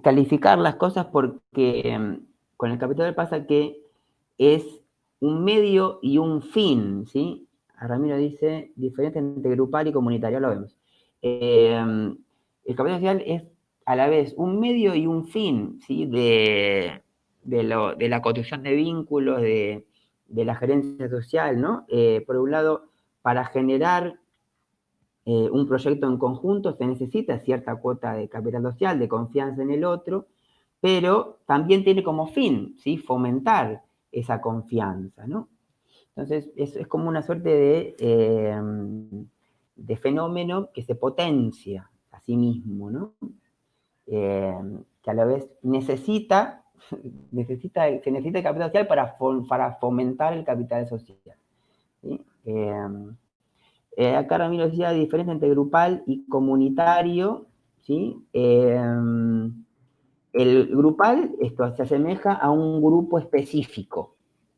calificar las cosas porque con el capital pasa que es un medio y un fin, ¿sí? Ramiro dice, diferente entre grupal y comunitario, lo vemos. El capital social es a la vez un medio y un fin, ¿sí? De la construcción de vínculos, de la gerencia social, ¿no? Por un lado, para generar un proyecto en conjunto se necesita cierta cuota de capital social, de confianza en el otro, pero también tiene como fin, ¿sí? Fomentar esa confianza, ¿no? Entonces, es como una suerte de fenómeno que se potencia a sí mismo, ¿no? Que a la vez se necesita el capital social para fomentar el capital social, ¿sí? Acá Ramiro decía diferencia entre grupal y comunitario, ¿sí? El grupal, esto se asemeja a un grupo específico,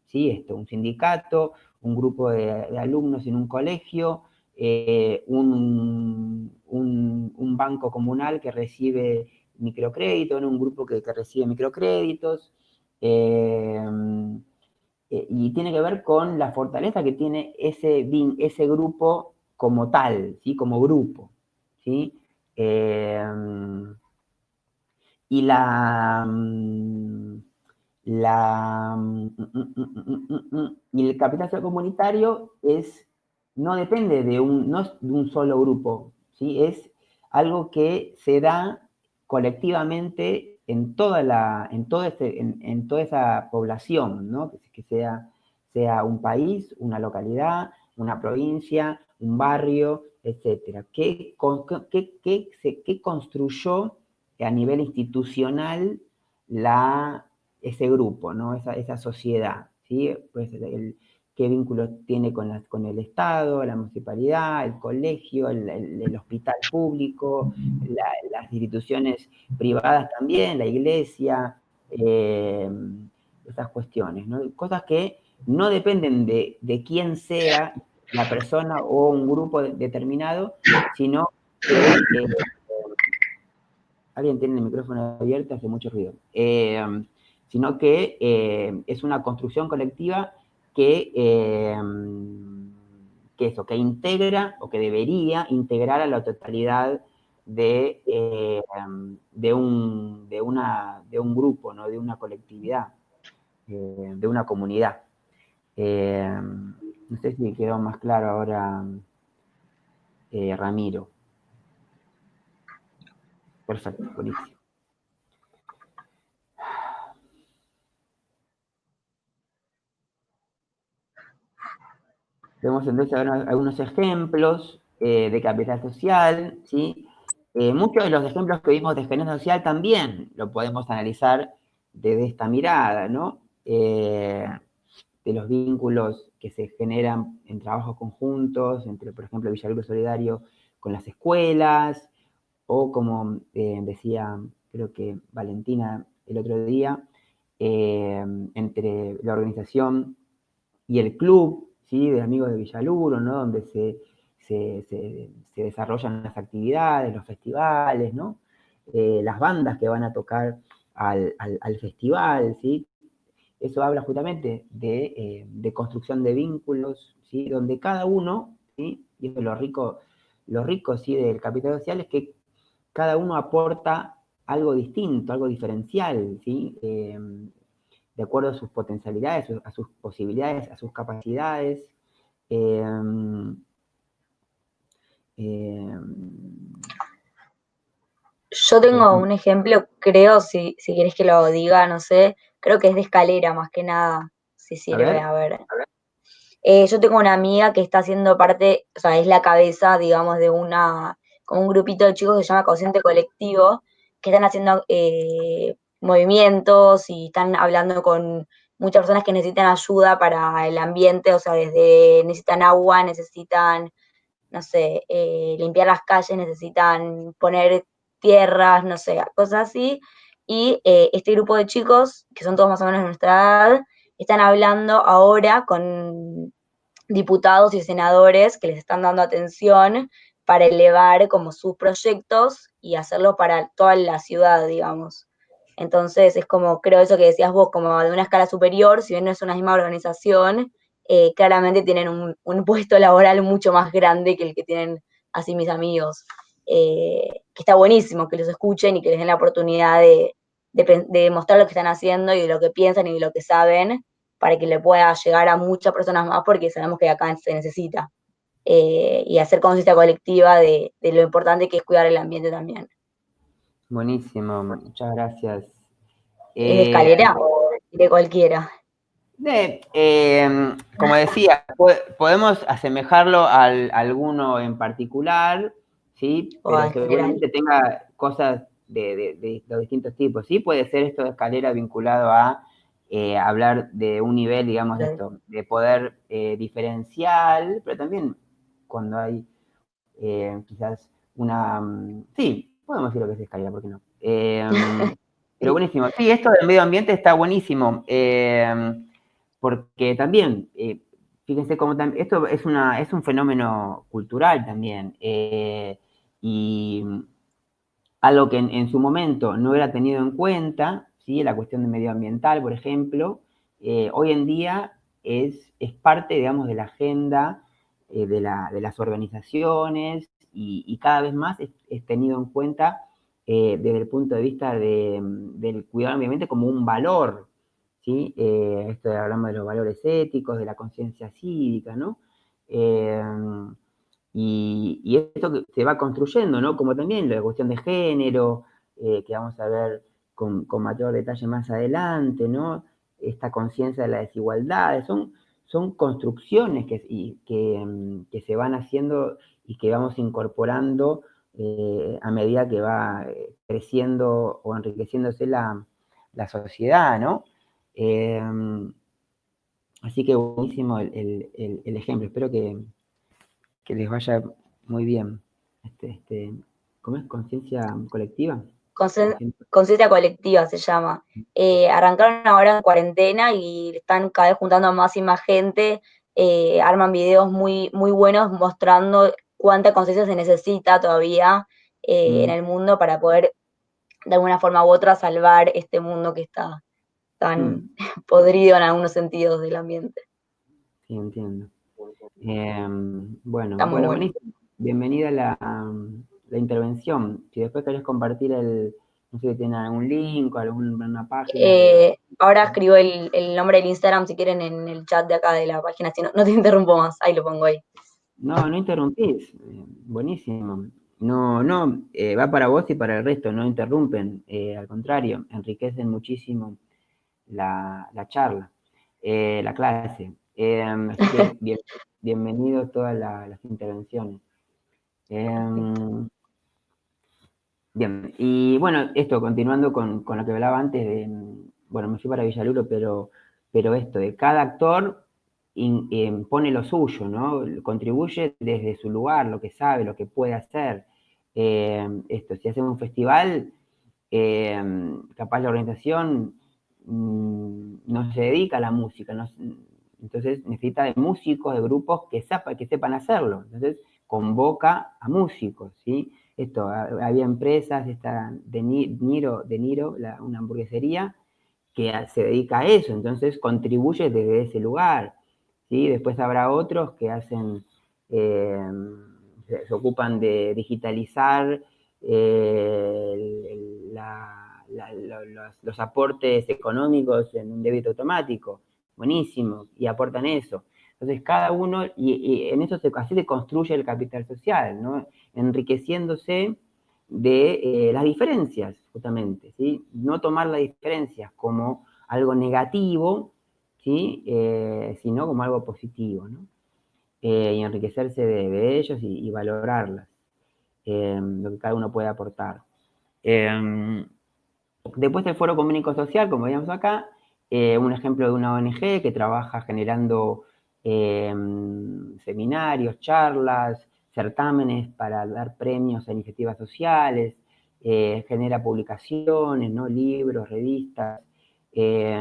¿sí? Un sindicato, un grupo de alumnos en un colegio, un banco comunal que recibe microcréditos, un grupo que recibe microcréditos, y tiene que ver con la fortaleza que tiene ese grupo como tal, ¿sí? Como grupo, ¿sí? Y y el capital social comunitario no depende no es de un solo grupo, ¿sí? Es algo que se da colectivamente en toda esa población, ¿no? Que sea un país, una localidad, una provincia, un barrio, etcétera. ¿Qué construyó a nivel institucional ese grupo, ¿no? Esa sociedad, ¿sí? Pues qué vínculos tiene con el Estado, la municipalidad, el colegio, el hospital público, las instituciones privadas también, la iglesia, esas cuestiones, ¿no? Cosas que no dependen de quién sea la persona o un grupo determinado, sino que alguien tiene el micrófono abierto, hace mucho ruido. Sino que es una construcción colectiva que integra o que debería integrar a la totalidad de un grupo, ¿no? De una colectividad, de una comunidad. No sé si quedó más claro ahora, Ramiro. Perfecto, buenísimo. Vemos entonces ahora algunos ejemplos de capital social, ¿sí? Muchos de los ejemplos que vimos de gerencia social también lo podemos analizar desde esta mirada, ¿no? De los vínculos que se generan en trabajos conjuntos, entre, por ejemplo, Villaluro Solidario con las escuelas, o como decía, creo que Valentina el otro día, entre la organización y el club, ¿sí? De amigos de Villaluro, ¿no? Donde se desarrollan las actividades, los festivales, ¿no? Las bandas que van a tocar al festival, ¿sí? Eso habla justamente de construcción de vínculos, ¿sí? Donde cada uno, ¿sí? Y eso es lo rico, ¿sí? Del capital social, es que cada uno aporta algo distinto, algo diferencial, ¿sí? De acuerdo a sus potencialidades, a sus posibilidades, a sus capacidades. Eh, eh, Yo por tengo ejemplo, un ejemplo, creo, si querés que lo diga, no sé, creo que es de escalera más que nada, si a sirve, ver, a ver. Yo tengo una amiga que está haciendo parte, o sea, es la cabeza, digamos, de como un grupito de chicos que se llama Consciente Colectivo, que están haciendo movimientos y están hablando con muchas personas que necesitan ayuda para el ambiente, o sea, desde necesitan agua, necesitan, no sé, limpiar las calles, necesitan poner tierras, no sé, cosas así. Y este grupo de chicos, que son todos más o menos de nuestra edad, están hablando ahora con diputados y senadores que les están dando atención para elevar como sus proyectos y hacerlo para toda la ciudad, digamos. Entonces es como, creo eso que decías vos, como de una escala superior, si bien no es una misma organización, claramente tienen un puesto laboral mucho más grande que el que tienen así mis amigos. Que está buenísimo que los escuchen y que les den la oportunidad de mostrar lo que están haciendo y de lo que piensan y de lo que saben, para que le pueda llegar a muchas personas más, porque sabemos que acá se necesita. Y hacer conciencia colectiva de lo importante que es cuidar el ambiente también. buenísimo, muchas gracias. ¿Es de escalera o de cualquiera? Como decía, podemos asemejarlo a alguno en particular, ¿sí? O Pero en general. seguramente tenga cosas de los distintos tipos, ¿sí? Puede ser esto de escalera vinculado a hablar de un nivel, digamos, esto, de poder diferencial, pero también cuando hay quizás sí, podemos decir lo que es escalera, ¿por qué no? Pero buenísimo. Sí, esto del medio ambiente está buenísimo. Porque también, fíjense cómo esto es un fenómeno cultural también, y algo que en su momento no era tenido en cuenta, ¿sí? La cuestión de medioambiental, por ejemplo, hoy en día es parte, digamos, de la agenda de las organizaciones y cada vez más es tenido en cuenta desde el punto de vista del cuidado del medio ambiente como un valor, ¿sí? Esto hablamos de los valores éticos, de la conciencia cívica, ¿no? Y esto que se va construyendo, ¿no? Como también la cuestión de género, que vamos a ver con mayor detalle más adelante, ¿no? Esta conciencia de la desigualdad, son construcciones que se van haciendo y que vamos incorporando a medida que va creciendo o enriqueciéndose la sociedad, ¿no? Así que buenísimo el ejemplo. Espero que les vaya muy bien. ¿Cómo es? ¿Conciencia colectiva? Conciencia colectiva se llama. Arrancaron ahora en cuarentena y están cada vez juntando a más y más gente. Arman videos muy, muy buenos mostrando cuánta conciencia se necesita todavía en el mundo para poder, de alguna forma u otra, salvar este mundo que está tan podrido en algunos sentidos del ambiente. Sí, entiendo. Está muy bueno. Buenísimo. Bienvenida la intervención. Si después querés compartir no sé si tienen algún link o alguna página. Ahora escribo el nombre del Instagram si quieren en el chat de acá de la página, si no, no te interrumpo más, ahí lo pongo ahí. No interrumpís. Buenísimo. No, va para vos y para el resto, no interrumpen. Al contrario, enriquecen muchísimo la charla, la clase. Así que bienvenido todas las intervenciones. Bien, y bueno, esto, continuando con lo que hablaba antes bueno, me fui para Villaluro, pero esto, de cada actor pone lo suyo, ¿no? Contribuye desde su lugar, lo que sabe, lo que puede hacer. Si hacemos un festival, capaz la organización no se dedica a la música, Entonces necesita de músicos, de grupos que sepan hacerlo. Entonces convoca a músicos, ¿sí? Había empresas, De Niro, una hamburguesería, que se dedica a eso, entonces contribuye desde ese lugar, ¿sí? Después habrá otros que hacen, se ocupan de digitalizar los aportes económicos en un débito automático, buenísimo, y aportan eso. Entonces cada uno, y en eso así se construye el capital social, ¿no? Enriqueciéndose de las diferencias, justamente, ¿sí? No tomar las diferencias como algo negativo, ¿sí? Sino como algo positivo, ¿no? Y enriquecerse de ellos y valorarlas, lo que cada uno puede aportar. Después el Foro Económico Social, como veíamos acá, un ejemplo de una ONG que trabaja generando seminarios, charlas, certámenes para dar premios a iniciativas sociales, genera publicaciones, ¿no? Libros, revistas, y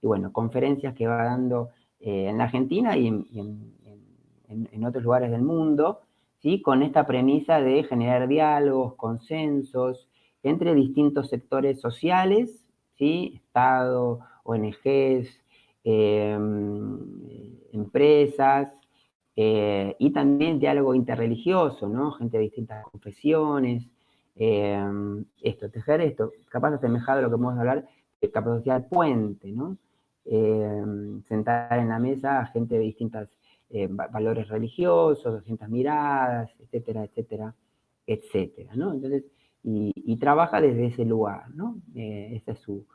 bueno, conferencias que va dando en la Argentina y en otros lugares del mundo, ¿sí? Con esta premisa de generar diálogos, consensos entre distintos sectores sociales, ¿sí? Estado, ONGs, empresas, y también diálogo interreligioso, ¿no? Gente de distintas confesiones, tejer esto, capaz asemejado a lo que podemos hablar de capacidad puente, ¿no? Sentar en la mesa a gente de distintos valores religiosos, distintas miradas, etcétera, etcétera, etcétera, ¿no? Entonces, y trabaja desde ese lugar, ¿no? Esa es su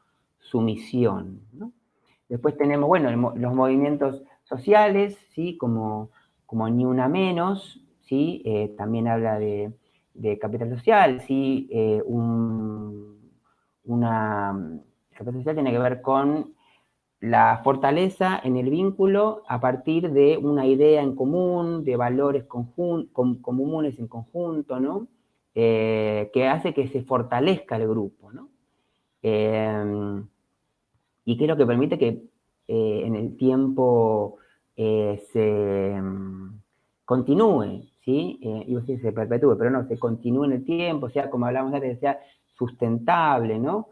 misión, ¿no? Después tenemos, bueno, los movimientos sociales, ¿sí? Como Ni Una Menos, ¿sí? También habla de capital social, ¿sí? Capital social tiene que ver con la fortaleza en el vínculo a partir de una idea en común, de valores comunes en conjunto, ¿no? Que hace que se fortalezca el grupo, ¿no? Y que es lo que permite que en el tiempo se continúe, ¿sí? Iba a decir se perpetúe, pero no, se continúe en el tiempo, sea como hablamos antes, sea sustentable, ¿no?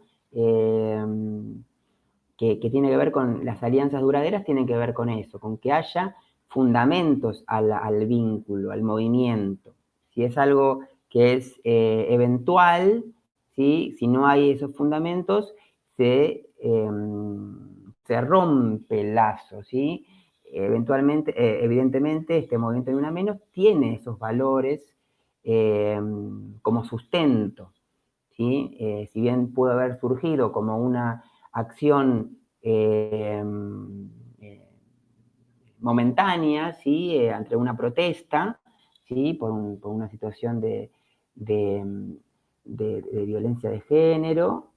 Que tiene que ver con las alianzas duraderas, tienen que ver con eso, con que haya fundamentos al vínculo, al movimiento. Si es algo que es eventual, ¿sí? Si no hay esos fundamentos, se rompe el lazo, ¿sí? Eventualmente, evidentemente, este movimiento Ni Una Menos tiene esos valores como sustento, ¿sí? Si bien pudo haber surgido como una acción momentánea, ¿sí? Ante una protesta, ¿sí? Por una situación de violencia de género,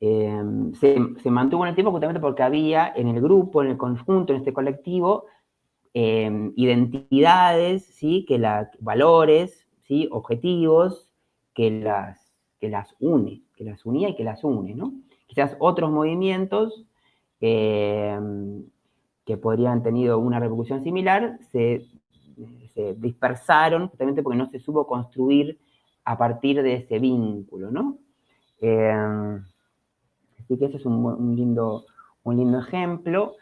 se mantuvo en el tiempo justamente porque había en el grupo, en el conjunto, en este colectivo, identidades, ¿sí? Valores, ¿sí? Objetivos que las unía y que las une, ¿no? Quizás otros movimientos que podrían haber tenido una repercusión similar se dispersaron justamente porque no se supo construir a partir de ese vínculo, ¿no? Así que ese es un lindo ejemplo.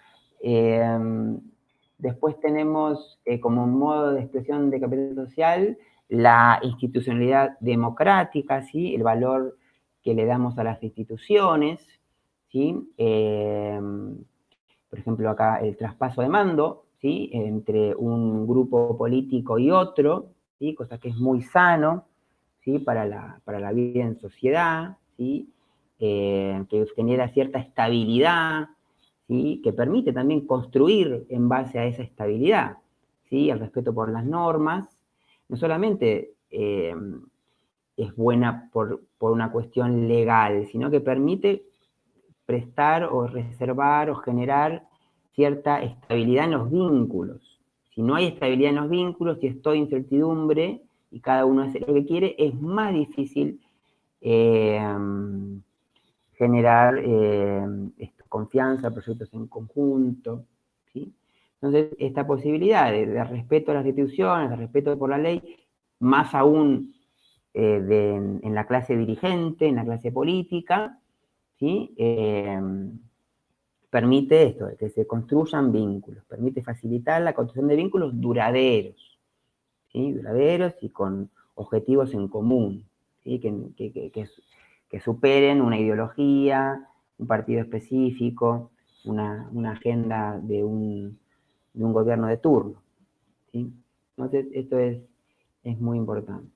Después tenemos como modo de expresión de capital social la institucionalidad democrática, ¿sí? El valor que le damos a las instituciones, ¿sí? Por ejemplo, acá el traspaso de mando, ¿sí? Entre un grupo político y otro, ¿sí? Cosa que es muy sano, ¿sí? Para la vida en sociedad, ¿sí? Que genera cierta estabilidad, ¿sí? Que permite también construir en base a esa estabilidad, ¿sí? El respeto por las normas, no solamente es buena por una cuestión legal, sino que permite prestar o reservar o generar cierta estabilidad en los vínculos. Si no hay estabilidad en los vínculos, si es toda incertidumbre y cada uno hace lo que quiere, es más difícil generar confianza, proyectos en conjunto, ¿sí? Entonces, esta posibilidad de respeto a las instituciones, de respeto por la ley, más aún en la clase dirigente, en la clase política, ¿sí? Permite esto, que se construyan vínculos, permite facilitar la construcción de vínculos duraderos, ¿sí? Duraderos y con objetivos en común, ¿sí? Que superen una ideología, un partido específico, una agenda de un gobierno de turno, ¿sí? Entonces, esto es muy importante.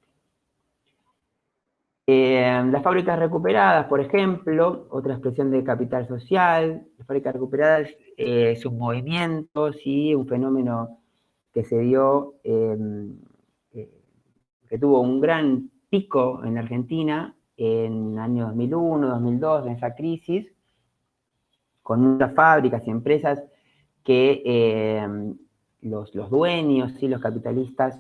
Las fábricas recuperadas, por ejemplo, otra expresión de capital social. Las fábricas recuperadas es un movimiento, ¿sí? Un fenómeno que se dio, que tuvo un gran pico en Argentina en el año 2001, 2002, en esa crisis, con muchas fábricas y empresas que los dueños y los capitalistas